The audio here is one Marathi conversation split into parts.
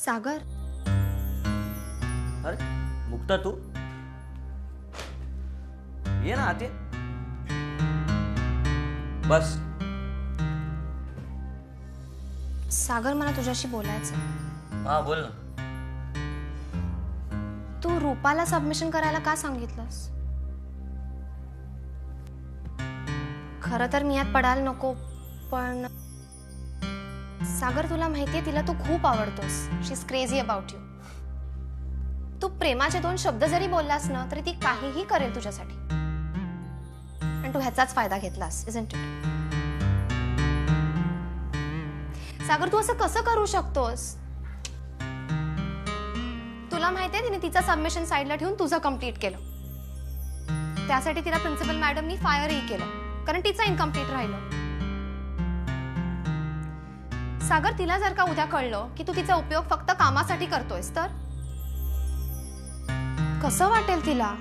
सागर. अरे मुक्ता तू ये ना आते बस. सागर मला तुझ्याशी बोलायचं. हा बोल ना. तू रूपाला सबमिशन करायला का सांगितलंस? खरं तर मी यात पडायला नको, पण सागर तुला माहितीये तिला तू खूप आवडतोस. शी इज क्रेझी अबाउट यू. तू प्रेमाचे 2 शब्द जरी बोललास ना तरी ती काहीही करेल तुझ्यासाठी. आणि तू ह्याचाच फायदा घेतलास, इजंट इट? सागर तू असं कसं करू शकतोस? तुला माहितीये तिने तिचं सबमिशन साईडला ठेवून तुझं कंप्लीट केलं. त्यासाठी तिला प्रिन्सिपल मॅडमनी फायरही केलं, कारण तिचं इनकम्प्लीट राहिलं. सागर तिला जर का उद्या कळलं की तू तिचा उपयोग फक्त कामासाठी करतोयस तर कसं वाटेल तिला?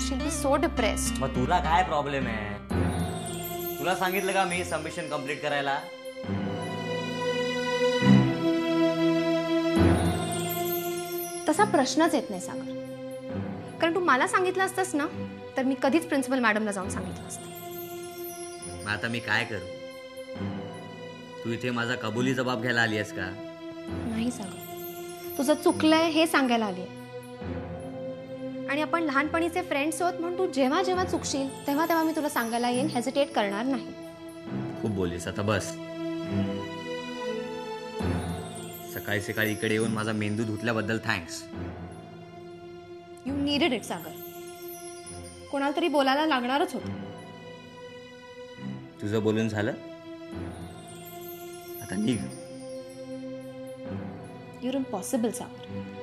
शी विल बी सो डिप्रेस्ड. मग तुला काय प्रॉब्लेम आहे? तुला सांगितलं का मी सबमिशन कंप्लीट करायला? तसा प्रश्नच येत नाही सागर, कारण तू मला सांगितलं असतंस ना तर मी कधीच प्रिन्सिपल मॅडमला जाऊन सांगितलं असतं. मग आता मी काय करू? तू इथे माझा कबुली जबाब घ्यायला आली आहेस का? नाही सागर, तुझं चुकलंय हे सांगायला आली आहे. आणि आपण लहानपणीचे फ्रेंड्स आहोत म्हणून तू जेव्हा जेव्हा चुकशील तेव्हा तेव्हा मी तुला सांगायला येईन, हेजिटेट करणार नाही. खूप बोललीस, आता बस. सकाळी सकाळी इकडे येऊन माझा मेंदू धुतल्याबद्दल थँक्स. यू नीडेड इट सागर. कोणाला तरी बोलायला लागणारच होतं. तुझं बोलून झालं, आता निघ. Your impossible Sagar.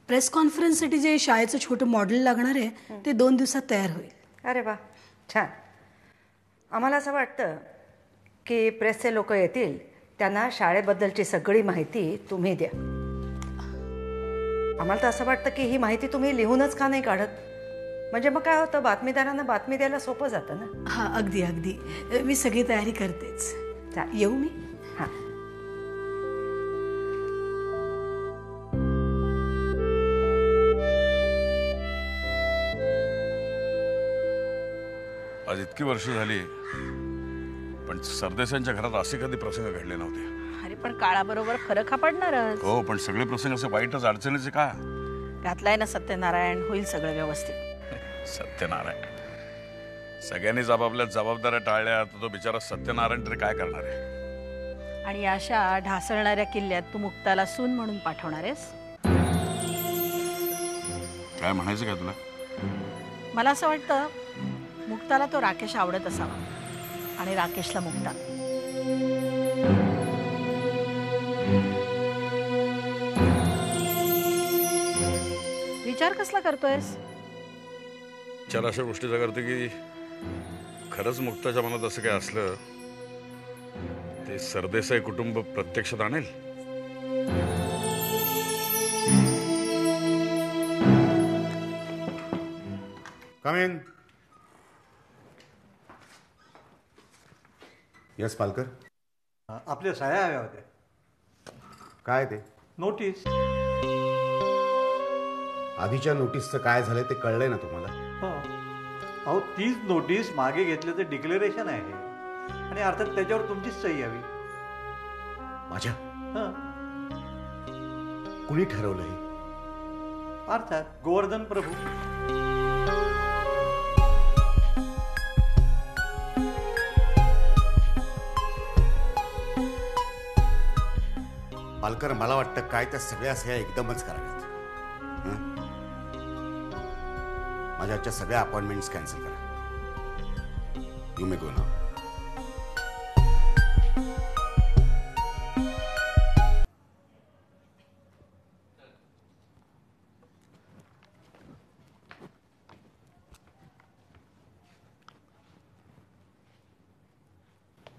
प्रेस कॉन्फरन्ससाठी जे शाळेचं छोटं मॉडेल लागणार आहे ते 2 दिवसात तयार होईल. अरे वा, छान. आम्हाला असं वाटतं की प्रेसचे लोक येतील, त्यांना शाळेबद्दलची सगळी माहिती तुम्ही द्या. आम्हाला तर असं वाटतं की ही माहिती तुम्ही लिहूनच का नाही काढत? म्हणजे मग काय होतं, बातमीदारांना बातमी द्यायला सोपं जातं ना. हां, अगदी अगदी. मी सगळी तयारी करतेच. येऊ मी? हां. आज इतकी वर्ष झाली पण सरदेसांच्या घरात असे कधी प्रसंग घडले नव्हते. अरे पण काळाबरोबर फरक हा पडणारच. हो, पण सगळे प्रसंग असे वाईटच अडचणीचे का? घातलाय ना सत्यनारायण, होईल सगळं व्यवस्थित. सत्यनारायण, सगळ्यांनीच आपापल्या जबाबदाऱ्या टाळल्या तर तो बिचारा सत्यनारायण तरी काय करणार आहे? आणि अशा ढासळणाऱ्या किल्ल्यात तू मुक्ताला सून म्हणून पाठवणार आहेस? काय म्हणायचं काय तुला? मला असं वाटतं मुक्ताला तो राकेश आवडत असावा आणि राकेशला मुक्ता. विचार कसला करतोयस? विचार अशा गोष्टीचा करते की खरंच मुक्ताच्या मनात असं काय असलं ते सरदेसाई कुटुंब प्रत्यक्षात आणेल. कम इन. यस पालकर. आपल्या सह्या हव्या होत्या. काय ते? नोटीस. आधीच्या नोटीसचं काय झालं ते कळलंय ना तुम्हाला? हो. अहो, तीच नोटीस मागे घेतल्याचं डिक्लेरेशन आहे आणि अर्थात त्याच्यावर तुमचीच सही हवी. माझ्या? हां. कुणी ठरवलं हे? अर्थात गोवर्धन प्रभू. पालकर, मला वाटतं काय त्या सगळ्या सह्या एकदमच कराव्यात. माझ्या आजच्या सगळ्या अपॉइंटमेंट्स कॅन्सल करा. You may go now.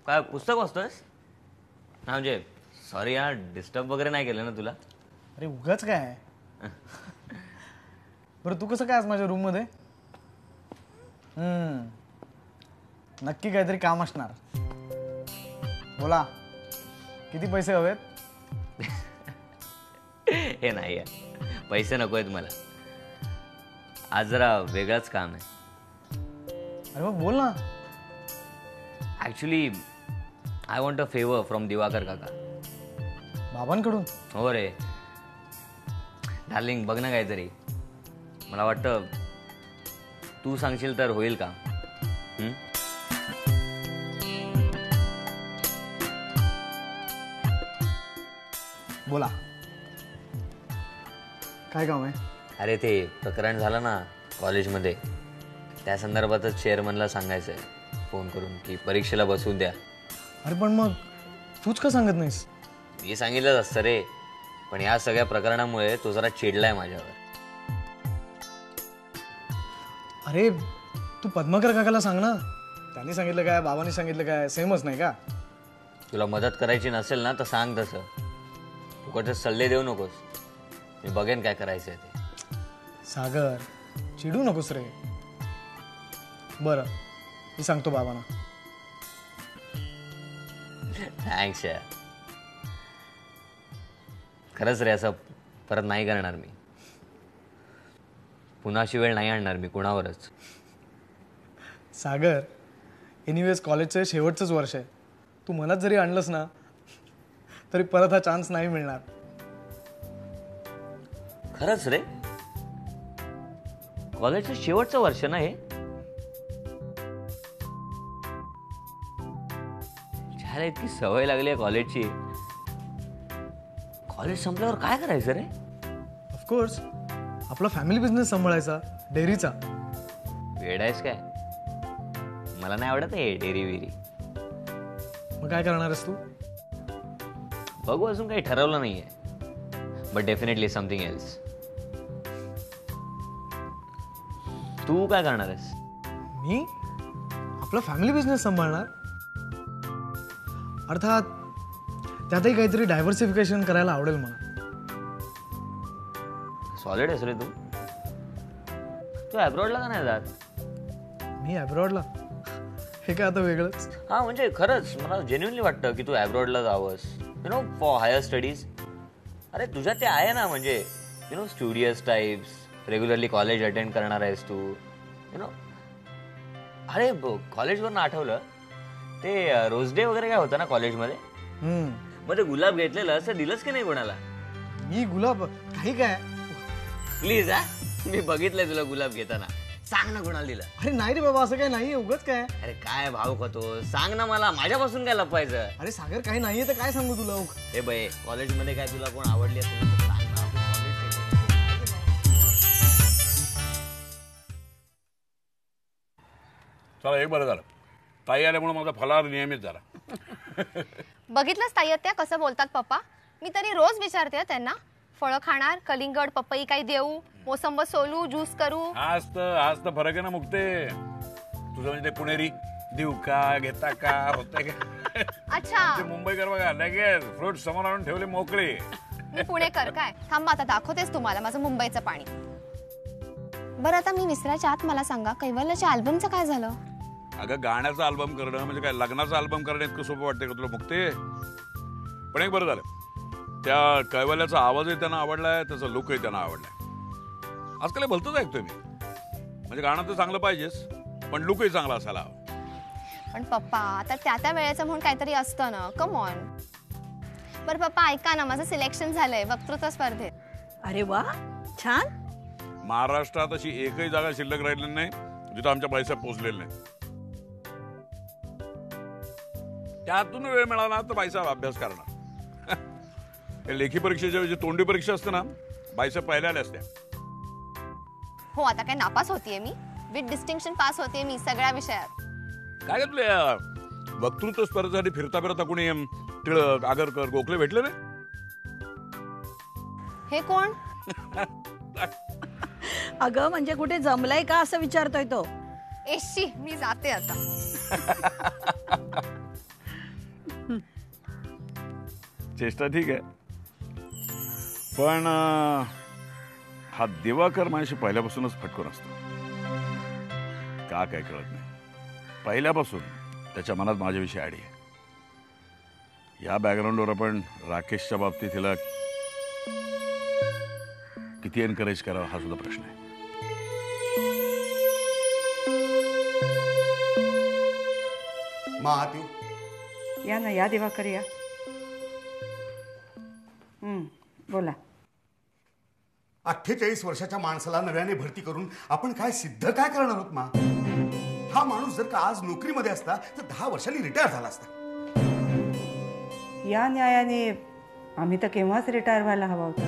काय पुस्तक वाचतोयस? म्हणजे सॉरी यार, डिस्टर्ब वगैरे नाही केलं ना तुला? अरे उगाच काय. बरं तू कसं काय आज माझ्या रूममध्ये? नक्की काहीतरी काम असणार. बोला, किती पैसे हवेत? हे नाही यार, पैसे नको आहेत मला. आज जरा वेगळंच काम आहे. अरे मग बोल ना. Actually I want a favour from Diwakar काका. बाबांकडून? हो रे डार्लिंग, बघ ना काहीतरी. मला वाटतं तू सांगशील तर होईल का? बोला, काय काम आहे? अरे ते प्रकरण झालं ना कॉलेजमध्ये, त्या संदर्भातच चेअरमनला सांगायचं आहे फोन करून की परीक्षेला बसवून द्या. अरे पण मग तूच का सांगत नाहीस? मी सांगितलंच असतं रे, पण या सगळ्या प्रकरणामुळे तो जरा चिडलाय माझ्यावर. अरे तू पद्माकर काकाला सांग ना. त्यांनी सांगितलं काय, बाबांनी सांगितलं काय, सेमच नाही का? तुला मदत करायची नसेल ना तर सांग तसं. फुकटचे सल्ले देऊ नकोस. मी बघेन काय करायचं आहे ते. सागर, चिडू नकोस रे. बरं, मी सांगतो बाबांना. थँक्स यार. खरंच रे, असं परत नाही करणार मी. पुन्हा अशी वेळ नाही आणणार मी कुणावरच. सागर, एनिवेज कॉलेजचं शेवटचंच वर्ष आहे. तू मलाच जरी आणलंस ना तरी परत हा चान्स नाही मिळणार. खरंच रे, कॉलेजचं शेवटचं वर्ष ना हे. ज्याला इतकी सवय लागली आहे कॉलेजची, कॉलेज संपल्यावर काय करायचं रे? ऑफकोर्स आपला फॅमिली बिझनेस सांभाळायचा, डेअरीचा. वेड आहेस काय? मला नाही आवडत हे डेअरी विरी. मग काय करणार आहेस तू? बघू, अजून काही ठरवलं नाहीये, बट डेफिनेटली समथिंग एल्स. तू काय करणार आहेस? मी आपला फॅमिली बिझनेस सांभाळणार. अर्थात त्यातही काहीतरी डायव्हर्सिफिकेशन करायला आवडेल मला. सॉलिड आहेस रे तू. तू अब्रॉडला का नाही जात? मी अब्रॉडला? हे काय आता वेगळंच. हा म्हणजे खरंच मला जेन्युइनली वाटतं की तू अब्रॉडला जावंस, you know, for higher studies. अरे तुझ्या ते आहे ना, म्हणजे you know studious types. Regularly college attend करणार आहेस तू, यु नो. अरे कॉलेजवरून आठवलं, ते रोज डे वगैरे काय होतं ना कॉलेजमध्ये, मग ते गुलाब घेतलेलं असं दिलंस की नाही कोणाला? मी गुलाब काही काय? प्लीज हा, मी बघितलंय तुला गुलाब घेताना. सांग ना कोणाला दिलं? अरे नाही रे बाबा, असं काही नाही. उगाच काय? अरे काय भाव खातो, सांग ना मला. माझ्यापासून काय लपवायचं? अरे सागर, काही नाहीये तर काय सांगू तुला? हे बाई, कॉलेजमध्ये काय तुला कोण आवडली असेल तर सांग ना. चला, एक बरं झालं, ताई आल्यामुळे माझा फलाहार नियमित झाला. बघितलंच ताई त्या कसं बोलतात पप्पा. मी तरी रोज विचारते त्यांना, फळं खाणार, कलिंगड पपई काही देऊ, मोसंब सोलू, ज्यूस करू. आज तर फरक आहे ना मुक्ते. तुझं म्हणजे ते पुणेरी देऊ का, घेता का, होतंय का? अच्छा, ते मुंबईकर बघा, लगेच फ्रूट समोर आणून ठेवले मोकळे. मी पुणेकर काय? थांबा, आता दाखवतेस तुम्हाला माझं मुंबईचं पाणी. बरं, आता मी विसरायच्या आत मला सांगा, कैवल्याच्या अल्बमचं काय झालं? अगं, गाण्याचा अल्बम करणं म्हणजे काय लग्नाचा अल्बम करणं इतकं सोपं वाटतंय का तुला मुक्ते? पण एक बरं झालं, त्या कैवल्याचा आवाजही त्यांना आवडलाय, त्याचा लुकही त्यांना आवडलाय. आजकाल हे भलतंच ऐकतोय मी. म्हणजे गाणं तर चांगलं पाहिजेच, पण लुकही चांगला असायला हवा. पण पप्पा, आता त्या वेळेचं म्हणून काहीतरी असतं ना. Come on. बरं पप्पा, ऐका ना, माझं सिलेक्शन झालंय वक्तृत्व स्पर्धेत. अरे वा, छान. महाराष्ट्रात अशी एकही जागा शिल्लक राहिलेली नाही जिथं आमच्या पैसा पोचलेला नाही. त्यातून वेळ मिळाला तर पैसा अभ्यास करणार. लेखी परीक्षेच्या वेळी तोंडी परीक्षा असते ना, बाईसा पहिल्या आल्या असत्या. हो, आता काय नापास होतीये मी? विथ डिस्टिंक्शन पास होतीये मी सगळ्या विषयात. काय घेतलं वक्तृत्व स्पर्धेसाठी फिरता कोणी टिळक, आगरकर, गोखले भेटले नाही? हे कोण? अगं म्हणजे कुठे जमलंय का असं विचारतोय तो. एशी, मी जाते आता. चेष्टा ठीक आहे, पण हा दिवाकर माझ्याशी पहिल्यापासूनच फटकून असतो. का काय कळत नाही, पहिल्यापासून त्याच्या मनात माझ्याविषयी आडी आहे. या बॅकग्राऊंडवर आपण राकेशच्या बाबतीत तिला किती एनकरेज करावं हा सुद्धा प्रश्न आहे. या ना, या दिवाकर या. बोला. 48 वर्षाच्या माणसाला नव्याने भरती करून आपण काय सिद्ध काय करणार आहोत मा? हा माणूस जर का आज नोकरीमध्ये असता तर 10 वर्षांनी रिटायर झाला असता. या न्यायाने आम्ही तर केव्हाच रिटायर व्हायला हवा होता.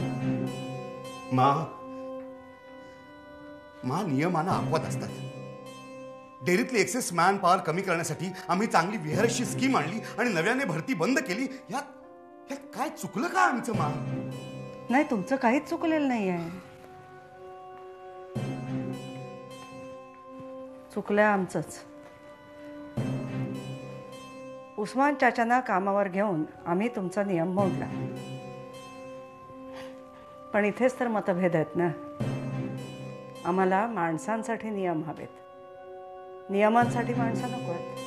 नियमानं अपवाद असतात. डेअरीतली एक्सेस मॅन पॉवर कमी करण्यासाठी आम्ही चांगली विहारशी स्कीम आणली आणि नव्याने भरती बंद केली. यात काय चुकलं का आमचं मा? नाही, तुमचं काहीच चुकलेलं नाही आहे. चुकलंय आमचंच. उस्मान चाचांना कामावर घेऊन आम्ही तुमचा नियम मोडला, पण इथेच तर मतभेद आहेत ना. आम्हाला माणसांसाठी नियम हवेत, नियमांसाठी माणसं नको आहेत.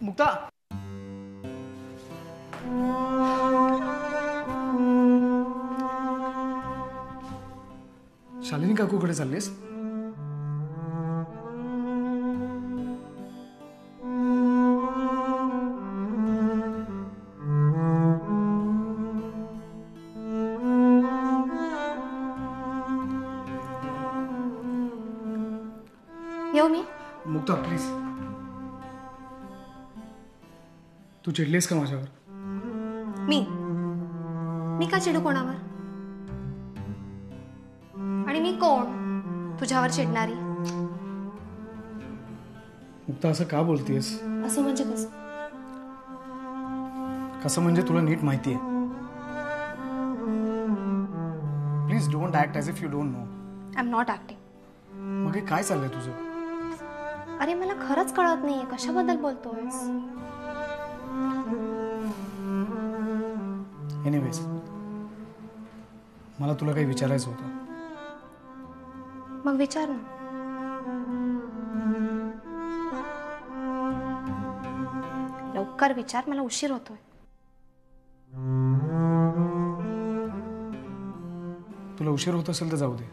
मुक्ता, शालिनी काकूकडे चाललीस? येऊ मी? मुक्ता प्लीज. तू चिडलीस का माझ्यावर? मी का चिडू कोणावर? आणि मी कोण तुझ्यावर चिडणारी? मुक्ता, असं का बोलतेस? असं म्हणजे कसं? कसं म्हणजे तुला नीट माहिती आहे. Please don't act as if you don't know. I am not acting. मग हे काय चाललंय तुझं? अरे मला खरंच कळत नाहीये कशाबद्दल बोलतोयस. एनिवेज, मला तुला काही विचारायचं होतं. मग विचार ना. लवकर विचार, मला उशीर होतोय. तुला उशीर होत असेल तर जाऊ दे.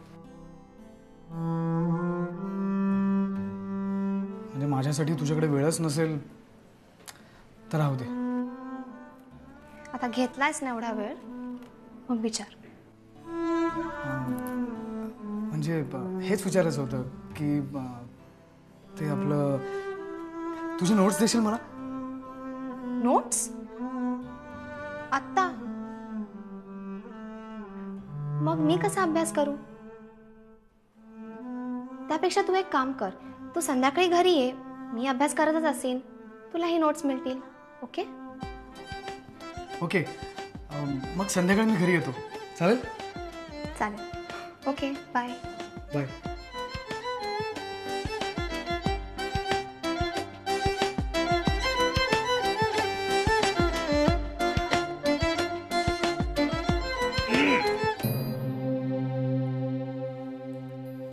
म्हणजे माझ्यासाठी तुझ्याकडे वेळच नसेल तर राहू दे. आता घेतलायस ना एवढा वेळ, मग विचार. म्हणजे हेच विचारायचं होतं की ते आपलं, तुझी नोट्स देशील मला? नोट्स? आत्ता? मग मी कसा अभ्यास करू? त्यापेक्षा तू एक काम कर, तू संध्याकाळी घरी ये, मी अभ्यास करतच असेन, तुलाही नोट्स मिळतील. ओके? ओके, मग संध्याकाळी मी घरी येतो. चालेल? चालेल. Okay, bye. बाय.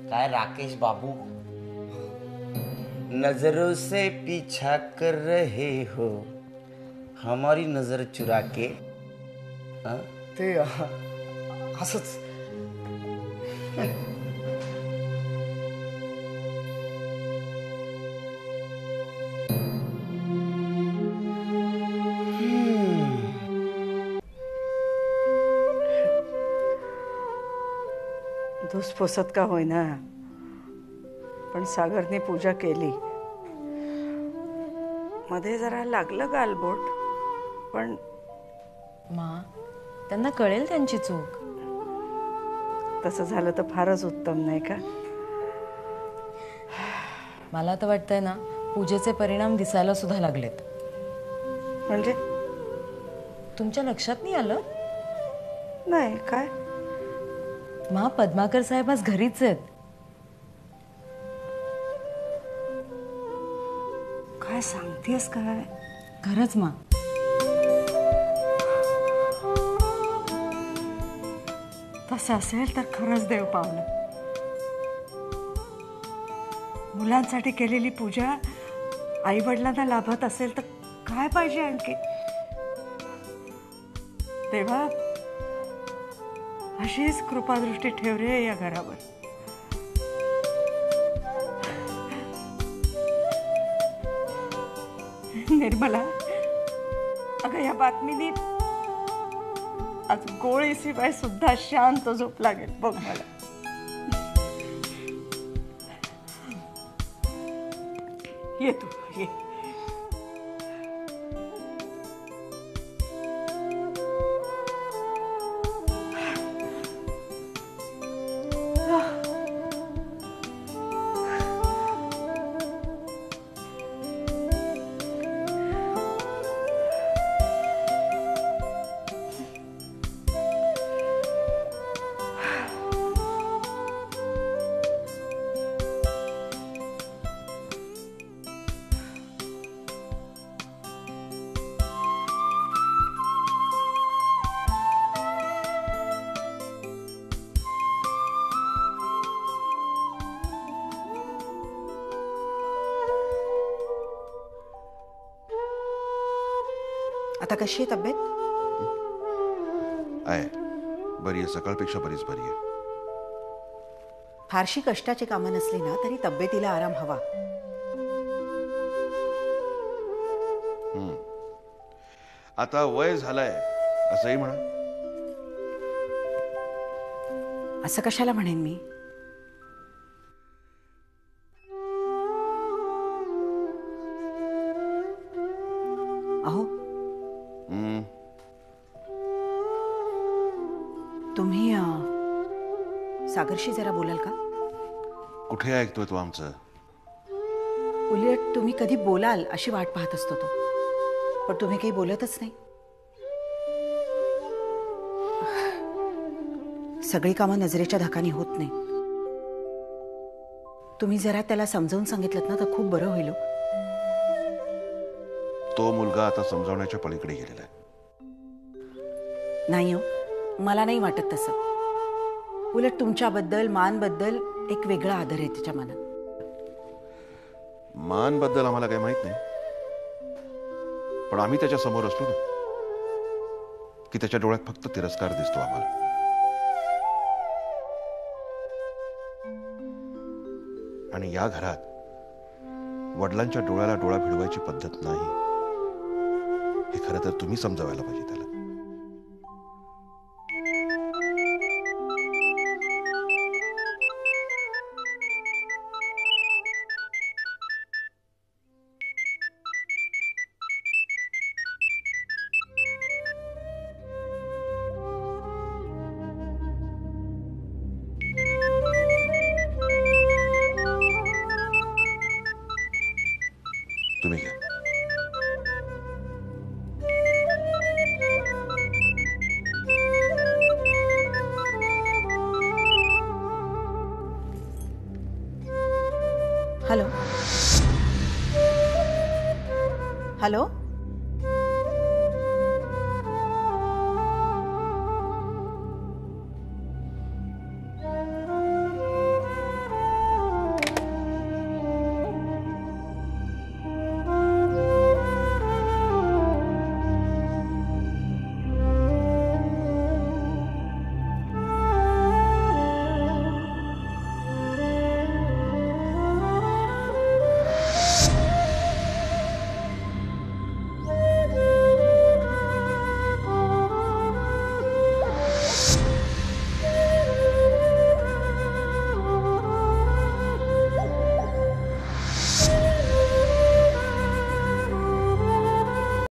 काय राकेश बाबू, नजरों से पीछा कर रहे हो हमारी नजर चुरा के? ते असंच. धुसफुसत का होईना, पण सागरने पूजा केली. मध्ये जरा लागलं गालबोट, पण त्यांना कळेल त्यांची चूक. तसं झालं तर फारच उत्तम, नाही का? मला तर वाटतंय ना, पूजेचे परिणाम दिसायला सुद्धा लागलेत. म्हणजे तुमच्या लक्षात नाही आलं? नाही, काय? मा पद्माकर साहेब आज घरीच आहेत. काय सांगतेस काय? खरंच मा. तसं असेल तर खरंच देव पावलं. मुलांसाठी केलेली पूजा आई वडिलांना लाभत असेल तर काय पाहिजे आणखी? देवा, अशीच कृपादृष्टी ठेव रे या घरावर. निर्मला, अगं या बातमीनी आज गोळीशिवाय सुद्धा शांत झोप लागेल बघ मला. ये तू ये. आता कशी आहे तब्येत? आहे, बरी आहे. सकाळपेक्षा बरीच बरी आहे. फारशी कष्टाची कामं नसली ना तरी तब्येतीला आराम हवा. आता वय झालंय असंही म्हणा. असं कशाला म्हणेन मी? अहो, तुम्ही सागरशी जरा बोलाल का? कुठे ऐकतोय तो आमचं? उलट तुम्ही कधी बोलाल अशी वाट पाहत असतो तो, पण तुम्ही काही बोलतच नाही. सगळी कामं नजरेच्या धाकानी होत नाही. तुम्ही जरा त्याला समजावून सांगितलं ना तर खूप बरं होईल. तो मुलगा आता समजावण्याच्या पलीकडे गेलेला आहे. नाही हो, मला नाही वाटत तसं. उलट तुमच्याबद्दल, मानबद्दल एक वेगळा आदर आहे त्याच्या मनात. मानबद्दल आम्हाला काही माहित नाही, पण आम्ही त्याच्या समोर असलो ना की त्याच्या डोळ्यात फक्त तिरस्कार दिसतो आम्हाला. आणि या घरात वडिलांच्या डोळ्याला डोळा भिडवायची पद्धत नाही, हे खरं तर तुम्ही समजावायला पाहिजे त्याला. तुम्ही घ्या. Hello hello